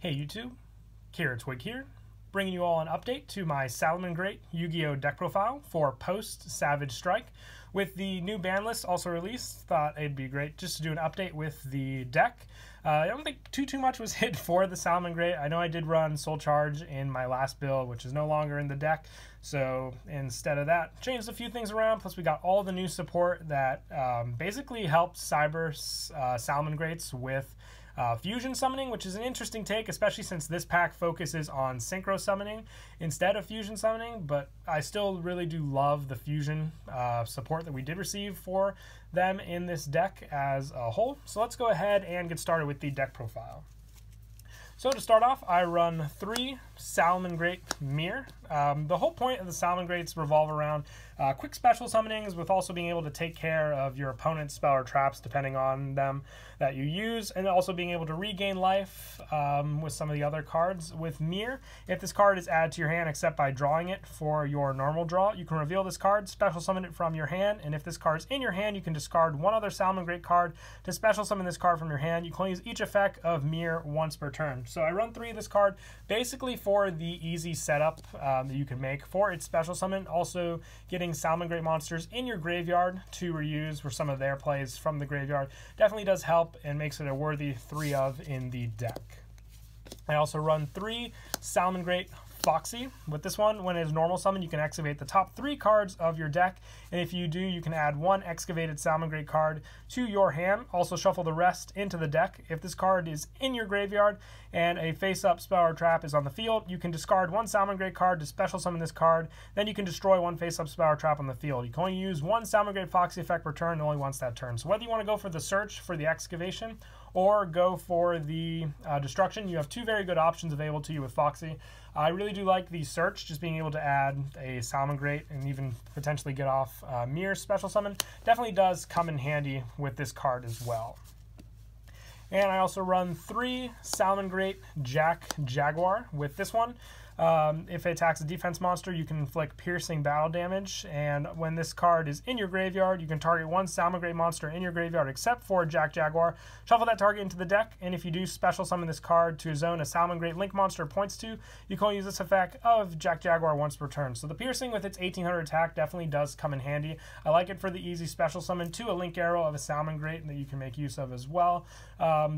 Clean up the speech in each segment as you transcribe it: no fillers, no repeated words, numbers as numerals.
Hey YouTube, Twig here, bringing you all an update to my Salamangreat Yugioh deck profile for post-Savage Strike. With the new ban list also released, thought it'd be great just to do an update with the deck. I don't think too much was hit for the Salamangreat. I know I did run Soul Charge in my last build, which is no longer in the deck. So instead of that, changed a few things around. Plus we got all the new support that basically helps cyber Salamangreats with fusion summoning, which is an interesting take, especially since this pack focuses on synchro summoning instead of fusion summoning. But I still really do love the fusion support that we did receive for them in this deck as a whole. So let's go ahead and get started with the deck profile. So to start off, I run 3 Salamangreat Mirror. The whole point of the Salamangreats revolve around quick special summonings with also being able to take care of your opponent's spell or traps depending on them that you use, and also being able to regain life with some of the other cards. With Mirror, if this card is added to your hand except by drawing it for your normal draw, you can reveal this card, special summon it from your hand, and if this card is in your hand, you can discard one other Salamangreat card to special summon this card from your hand. You can only use each effect of Mirror once per turn. So I run 3 of this card basically for the easy setup that you can make for its special summon. Also getting Salamangreat monsters in your graveyard to reuse for some of their plays from the graveyard definitely does help and makes it a worthy 3 of in the deck. I also run 3 Salamangreat Foxy. With this one, when it is normal summon, you can excavate the top 3 cards of your deck, and if you do, you can add 1 excavated Salamangreat card to your hand. Also shuffle the rest into the deck. If this card is in your graveyard and a face-up spell or trap is on the field, you can discard 1 Salamangreat card to special summon this card. Then you can destroy 1 face-up spell or trap on the field. You can only use 1 Salamangreat Foxy effect per turn, only once that turn. So whether you want to go for the search for the excavation or go for the destruction, you have 2 very good options available to you with Foxy. I really do like the search, just being able to add a Salamangreat and even potentially get off Mirror special summon. Definitely does come in handy with this card as well. And I also run 3 Salamangreat Jaguar. With this one, if it attacks a defense monster, you can inflict piercing battle damage, and when this card is in your graveyard, you can target 1 Salamangreat monster in your graveyard except for Jaguar. Shuffle that target into the deck, and if you do special summon this card to a zone a Salamangreat Link monster points to, you can only use this effect of Jaguar once per turn. So the piercing with its 1800 attack definitely does come in handy. I like it for the easy special summon to a Link Arrow of a Salamangreat that you can make use of as well.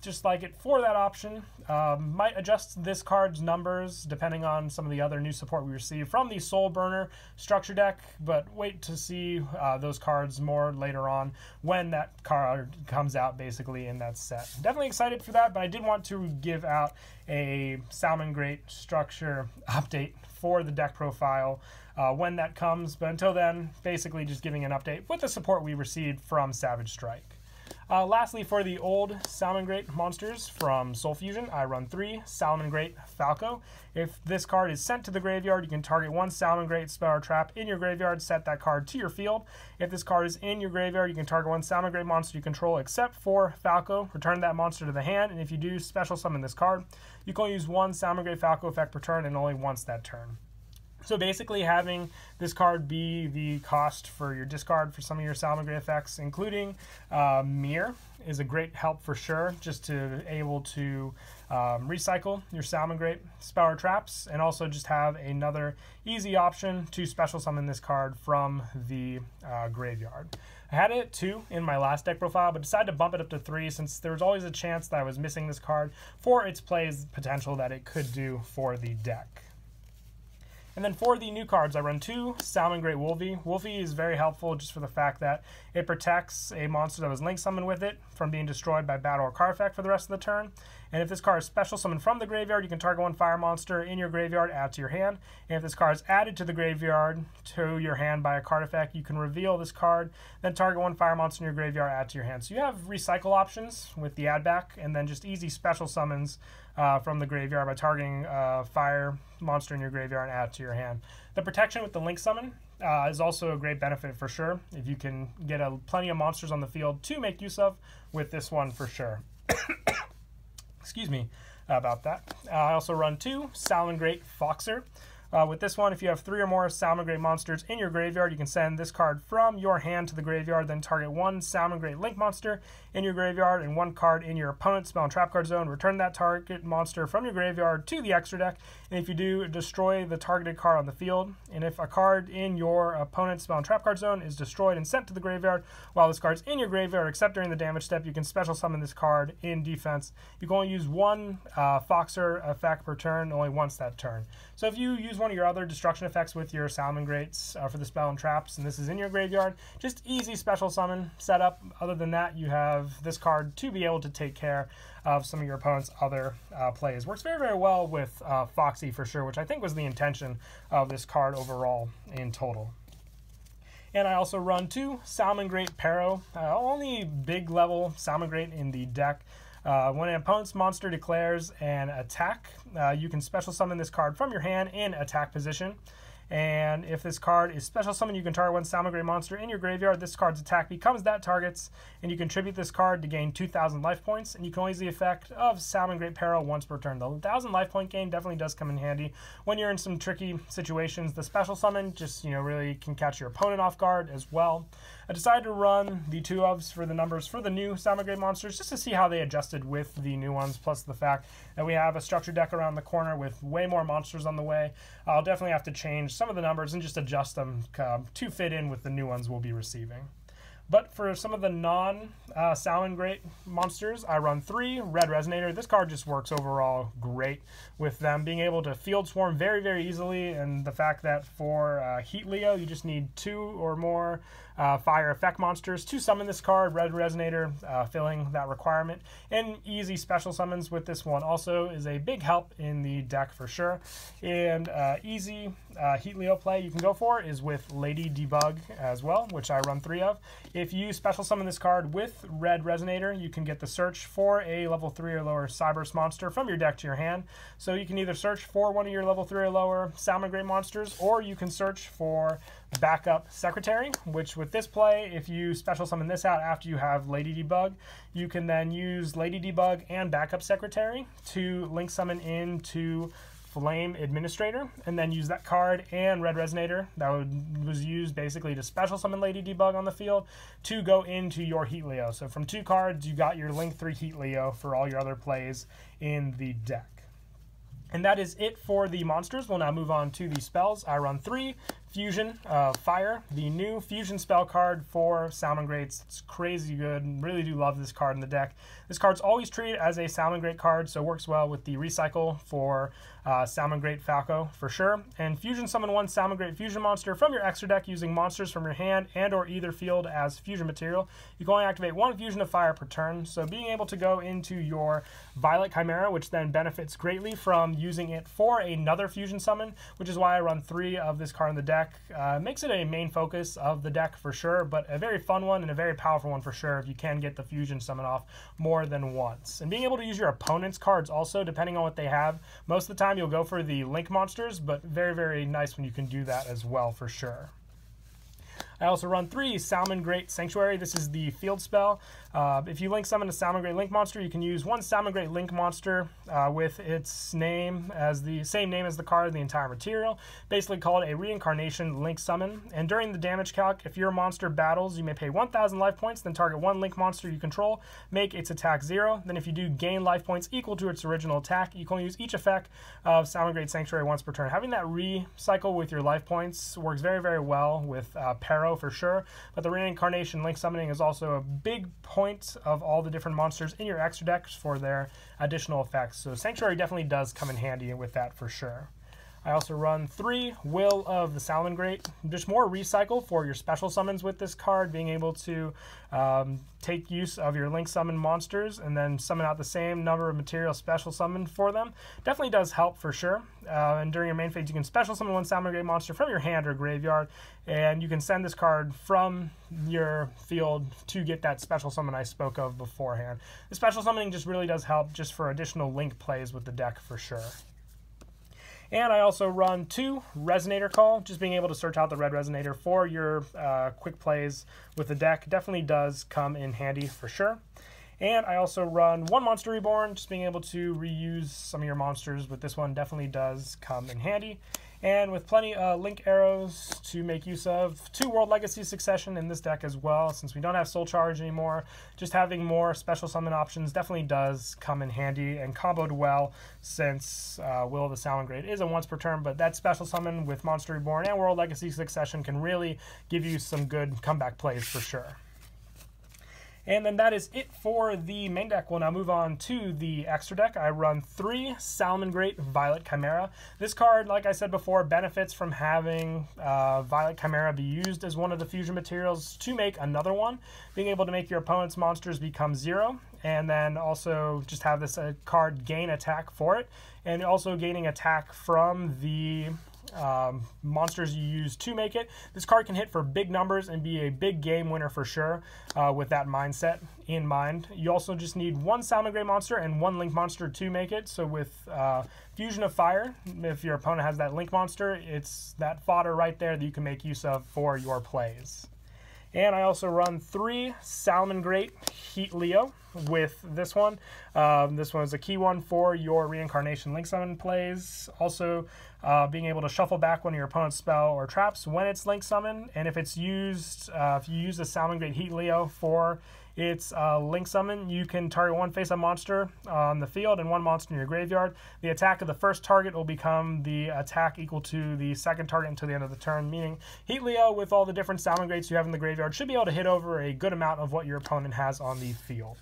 Just like it for that option. Might adjust this card's numbers depending on some of the other new support we receive from the Soul Burner structure deck, but wait to see those cards more later on when that card comes out basically in that set. Definitely excited for that, but I did want to give out a Salamangreat structure update for the deck profile when that comes, but until then, basically just giving an update with the support we received from Savage Strike. Lastly, for the old Salamangreat monsters from Soul Fusion, I run 3 Salamangreat Falco. If this card is sent to the graveyard, you can target 1 Salamangreat spell or trap in your graveyard, set that card to your field. If this card is in your graveyard, you can target 1 Salamangreat monster you control except for Falco, return that monster to the hand, and if you do special summon this card, you can only use 1 Salamangreat Falco effect per turn and only once that turn. So basically having this card be the cost for your discard for some of your Salamangreat effects, including Mirror, is a great help for sure, just to able to recycle your Salamangreat spell or traps, and also just have another easy option to special summon this card from the graveyard. I had it at 2 in my last deck profile, but decided to bump it up to 3 since there was always a chance that I was missing this card for its plays potential that it could do for the deck. And then for the new cards, I run 2 Salamangreat Wolfie. Wolfie is very helpful just for the fact that it protects a monster that was link summoned with it from being destroyed by battle or card effect for the rest of the turn. And if this card is special summoned from the graveyard, you can target 1 fire monster in your graveyard, add to your hand. And if this card is added to the graveyard to your hand by a card effect, you can reveal this card, then target 1 fire monster in your graveyard, add to your hand. So you have recycle options with the add back, and then just easy special summons from the graveyard by targeting fire monster in your graveyard and add to your hand. The protection with the link summon is also a great benefit for sure, if you can get plenty of monsters on the field to make use of with this one for sure. Excuse me about that. I also run 2 Salamangreat Foxer. With this one, if you have 3 or more Salamangreat monsters in your graveyard, you can send this card from your hand to the graveyard, then target 1 Salamangreat Link monster in your graveyard and 1 card in your opponent's spell and trap card zone. Return that target monster from your graveyard to the extra deck, and if you do, destroy the targeted card on the field. And if a card in your opponent's spell and trap card zone is destroyed and sent to the graveyard while this card's in your graveyard, except during the damage step, you can special summon this card in defense. You can only use 1 Foxer effect per turn, only once that turn. So if you use one of your other destruction effects with your Salamangreats for the spell and traps, and this is in your graveyard, just easy special summon setup. Other than that, you have this card to be able to take care of some of your opponent's other plays. Works very, very well with Foxy for sure, which I think was the intention of this card overall in total. And I also run 2 Salamangreat Pero, only big level Salamangreat in the deck. When an opponent's monster declares an attack, you can special summon this card from your hand in attack position. And if this card is special summoned, you can target 1 Salamangreat monster in your graveyard. This card's attack becomes that target's, and you contribute this card to gain 2,000 life points. And you can only use the effect of Salamangreat Peril once per turn. The 1,000 life point gain definitely does come in handy when you're in some tricky situations. The special summon just, really can catch your opponent off guard as well. I decided to run the 2 ofs for the numbers for the new Salamangreat monsters just to see how they adjusted with the new ones, plus the fact that we have a structured deck around the corner with way more monsters on the way. I'll definitely have to change some of the numbers and just adjust them to fit in with the new ones we'll be receiving. But for some of the non-Salamangreat monsters, I run 3 Red Resonator. This card just works overall great with them being able to field swarm very, very easily, and the fact that for Helio, you just need 2 or more fire effect monsters to summon this card. Red Resonator filling that requirement. And easy special summons with this one also is a big help in the deck for sure. And easy Helio play you can go for is with Lady Debug as well, which I run 3 of. If you special summon this card with Red Resonator, you can get the search for a level 3 or lower Cyberse monster from your deck to your hand. So you can either search for one of your level 3 or lower Salamangreat monsters, or you can search for backup Secretary, which with this play, if you special summon this out after you have Lady Debug, you can then use Lady Debug and backup Secretary to link summon into Flame Administrator, and then use that card and Red Resonator that was used basically to special summon Lady Debug on the field to go into your Helio. So from 2 cards, you got your Link 3 Helio for all your other plays in the deck. And that is it for the monsters. We'll now move on to the spells. I run 3 Fusion Fire, the new Fusion spell card for Salamangreats. It's crazy good. Really do love this card in the deck. This card's always treated as a Salamangreat card, so it works well with the recycle for Salamangreat Falco for sure. And Fusion summon 1 Salamangreat Fusion monster from your extra deck using monsters from your hand and or either field as fusion material. You can only activate 1 Fusion of Fire per turn, so being able to go into your Violet Chimera, which then benefits greatly from using it for another Fusion summon, which is why I run 3 of this card in the deck. Makes it a main focus of the deck for sure, but a very fun one and a very powerful one for sure if you can get the Fusion summon off more than once. And being able to use your opponent's cards also, depending on what they have. Most of the time you'll go for the Link monsters, but very, very nice when you can do that as well for sure. I also run 3 Salamangreat Sanctuary. This is the field spell. If you link summon a Salamangreat Link monster, you can use 1 Salamangreat Link monster with its name as the same name as the card, the entire material. Basically called a Reincarnation Link summon. And during the damage calc, if your monster battles, you may pay 1,000 life points, then target 1 Link monster you control, make its attack 0. Then if you do gain life points equal to its original attack, you can only use each effect of Salamangreat Sanctuary once per turn. Having that recycle with your life points works very, very well with Pero for sure, but the Reincarnation Link summoning is also a big point of all the different monsters in your extra decks for their additional effects. So Sanctuary definitely does come in handy with that for sure. I also run 3 Will of the Salamangreat. Just more recycle for your special summons with this card, being able to take use of your Link summon monsters and then summon out the same number of material special summon for them. Definitely does help for sure. And during your main phase, you can special summon 1 Salamangreat monster from your hand or graveyard, and you can send this card from your field to get that special summon I spoke of beforehand. The special summoning just really does help just for additional Link plays with the deck for sure. And I also run 2 Resonator Call. Just being able to search out the Red Resonator for your quick plays with the deck definitely does come in handy for sure. And I also run 1 Monster Reborn. Just being able to reuse some of your monsters with this one definitely does come in handy. And with plenty of link arrows to make use of, 2 World Legacy Succession in this deck as well. Since we don't have Soul Charge anymore, just having more special summon options definitely does come in handy and comboed well, since Will of the Salamangreat is a once per turn, but that special summon with Monster Reborn and World Legacy Succession can really give you some good comeback plays for sure. And then that is it for the main deck. We'll now move on to the extra deck. I run 3 Salamangreat Violet Chimera. This card, like I said before, benefits from having Violet Chimera be used as one of the fusion materials to make another one, being able to make your opponent's monsters become 0, and then also just have this card gain attack for it, and also gaining attack from the monsters you use to make it. This card can hit for big numbers and be a big game winner for sure, with that mindset in mind. You also just need 1 Salamangreat monster and 1 link monster to make it. So with Fusion of Fire, if your opponent has that link monster, it's that fodder right there that you can make use of for your plays. And I also run 3 Salamangreat Helio with this one. This one is a key one for your Reincarnation Link Summon plays. Also, being able to shuffle back one of your opponent's spell or traps when it's Link Summon. And if it's used, if you use the Salamangreat Helio for its Link Summon, you can target 1 face-up monster on the field and 1 monster in your graveyard. The attack of the first target will become the attack equal to the second target until the end of the turn, meaning Helio, with all the different Salamangreats you have in the graveyard, should be able to hit over a good amount of what your opponent has on the field.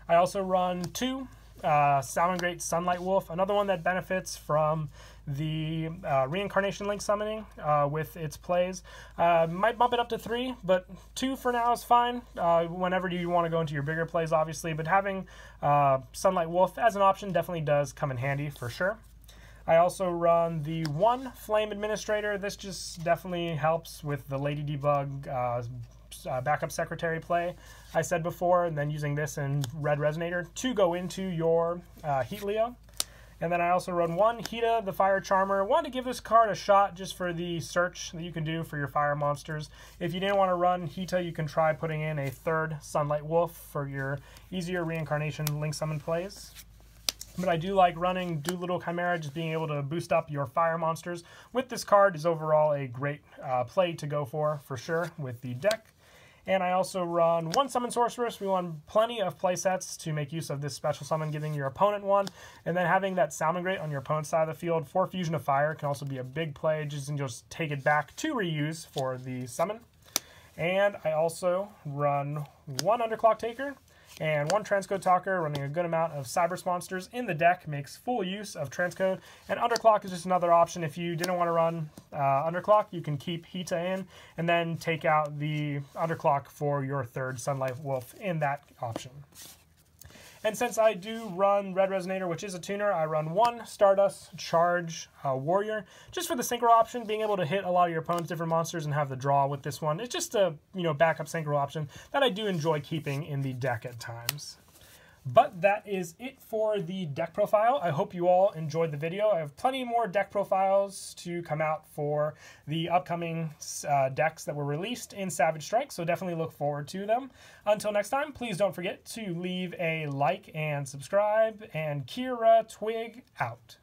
I also run 2 Salamangreat Sunlight Wolf, another one that benefits from the Reincarnation Link summoning with its plays. Might bump it up to 3, but 2 for now is fine. Whenever you want to go into your bigger plays, obviously, but having Sunlight Wolf as an option definitely does come in handy for sure. I also run the 1 Flame Administrator. This just definitely helps with the Lady Debug backup secretary play I said before, and then using this and Red Resonator to go into your Helio. And then I also run 1 Hita, the Fire Charmer. Wanted to give this card a shot just for the search that you can do for your fire monsters. If you didn't want to run Hita, you can try putting in a 3rd Sunlight Wolf for your easier Reincarnation Link Summon plays. But I do like running Doolittle Chimera, just being able to boost up your fire monsters with this card is overall a great play to go for sure with the deck. And I also run 1 Summon Sorceress. We want plenty of play sets to make use of this special summon, giving your opponent 1. And then having that Salamangreat on your opponent's side of the field for Fusion of Fire can also be a big play, just take it back to reuse for the summon. And I also run 1 Underclock Taker and 1 Transcode Talker, running a good amount of Cybers monsters in the deck, makes full use of Transcode. And Underclock is just another option. If you didn't want to run Underclock, you can keep Hita in and then take out the Underclock for your 3rd Sunlight Wolf in that option. And since I do run Red Resonator, which is a tuner, I run 1 Stardust Charge Warrior, just for the Synchro option, being able to hit a lot of your opponent's different monsters and have the draw with this one. It's just a backup Synchro option that I do enjoy keeping in the deck at times. But that is it for the deck profile. I hope you all enjoyed the video. I have plenty more deck profiles to come out for the upcoming decks that were released in Savage Strike, so definitely look forward to them. Until next time, please don't forget to leave a like and subscribe, and Kira Twig out.